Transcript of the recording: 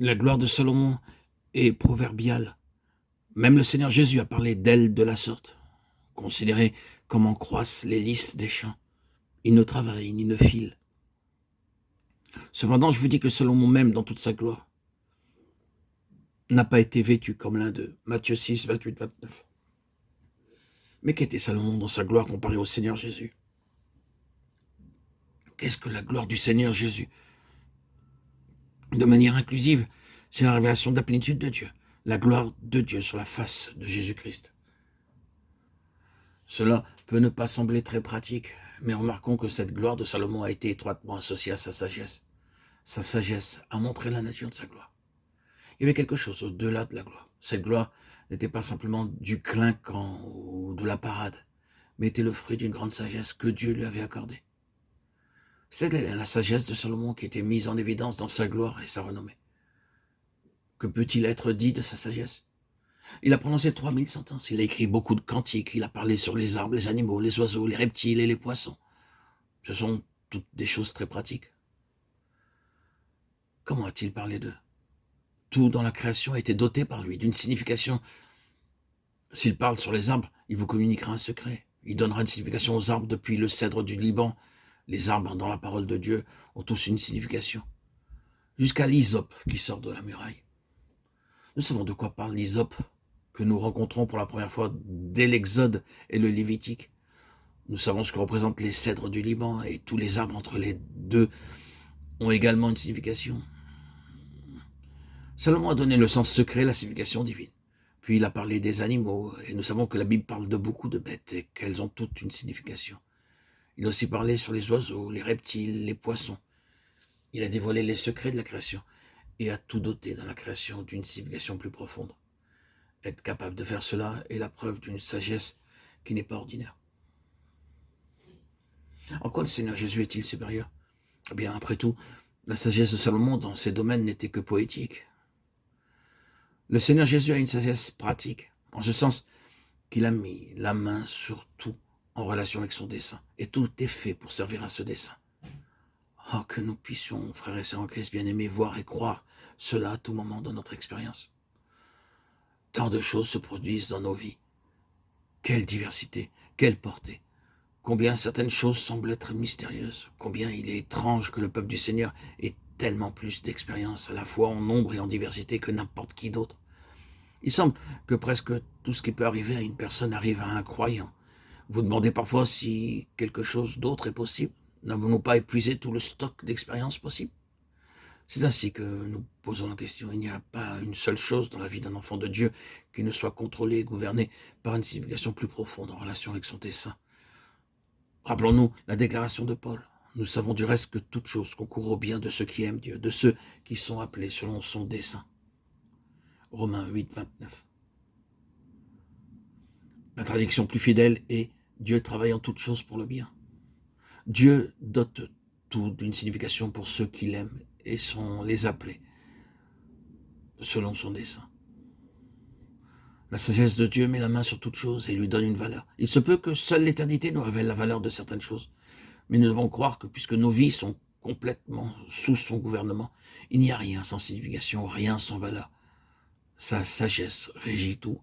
La gloire de Salomon est proverbiale. Même le Seigneur Jésus a parlé d'elle de la sorte. Considérez comment croissent les lys des champs. Ils ne travaillent ni ne filent. Cependant, je vous dis que Salomon même, dans toute sa gloire, n'a pas été vêtu comme l'un d'eux. Matthieu 6, 28, 29. Mais qu'était Salomon dans sa gloire comparé au Seigneur Jésus? Qu'est-ce que la gloire du Seigneur Jésus? De manière inclusive, c'est la révélation de la plénitude de Dieu, la gloire de Dieu sur la face de Jésus-Christ. Cela peut ne pas sembler très pratique, mais remarquons que cette gloire de Salomon a été étroitement associée à sa sagesse. Sa sagesse a montré la nature de sa gloire. Il y avait quelque chose au-delà de la gloire. Cette gloire n'était pas simplement du clinquant ou de la parade, mais était le fruit d'une grande sagesse que Dieu lui avait accordée. C'était la sagesse de Salomon qui était mise en évidence dans sa gloire et sa renommée. Que peut-il être dit de sa sagesse? Il a prononcé 3000 sentences, il a écrit beaucoup de cantiques, il a parlé sur les arbres, les animaux, les oiseaux, les reptiles et les poissons. Ce sont toutes des choses très pratiques. Comment a-t-il parlé d'eux? Tout dans la création a été doté par lui d'une signification. S'il parle sur les arbres, il vous communiquera un secret. Il donnera une signification aux arbres depuis le cèdre du Liban. Les arbres dans la parole de Dieu ont tous une signification. Jusqu'à l'hysope qui sort de la muraille. Nous savons de quoi parle l'hysope que nous rencontrons pour la première fois dès l'Exode et le Lévitique. Nous savons ce que représentent les cèdres du Liban et tous les arbres entre les deux ont également une signification. Salomon a donné le sens secret, la signification divine. Puis il a parlé des animaux, et nous savons que la Bible parle de beaucoup de bêtes et qu'elles ont toutes une signification. Il a aussi parlé sur les oiseaux, les reptiles, les poissons. Il a dévoilé les secrets de la création et a tout doté dans la création d'une signification plus profonde. Être capable de faire cela est la preuve d'une sagesse qui n'est pas ordinaire. En quoi le Seigneur Jésus est-il supérieur? Eh bien, après tout, la sagesse de Salomon dans ces domaines n'était que poétique. Le Seigneur Jésus a une sagesse pratique, en ce sens qu'il a mis la main sur tout en relation avec son dessein. Et tout est fait pour servir à ce dessein. Oh, que nous puissions, frères et sœurs en Christ bien-aimés, voir et croire cela à tout moment dans notre expérience. Tant de choses se produisent dans nos vies. Quelle diversité, quelle portée. Combien certaines choses semblent être mystérieuses. Combien il est étrange que le peuple du Seigneur ait tellement plus d'expérience, à la fois en nombre et en diversité, que n'importe qui d'autre. Il semble que presque tout ce qui peut arriver à une personne arrive à un croyant. Vous demandez parfois si quelque chose d'autre est possible. N'avons-nous pas épuisé tout le stock d'expériences possibles? C'est ainsi que nous posons la question. Il n'y a pas une seule chose dans la vie d'un enfant de Dieu qui ne soit contrôlée et gouvernée par une signification plus profonde en relation avec son dessein. Rappelons-nous la déclaration de Paul. Nous savons du reste que toute chose concourt au bien de ceux qui aiment Dieu, de ceux qui sont appelés selon son dessein. Romains 8, 29. La traduction plus fidèle est « Dieu travaille en toutes choses pour le bien ». Dieu dote tout d'une signification pour ceux qui l'aiment et sont les appelés selon son dessein. La sagesse de Dieu met la main sur toute chose et lui donne une valeur. Il se peut que seule l'éternité nous révèle la valeur de certaines choses, mais nous devons croire que puisque nos vies sont complètement sous son gouvernement, il n'y a rien sans signification, rien sans valeur. Sa sagesse régit tout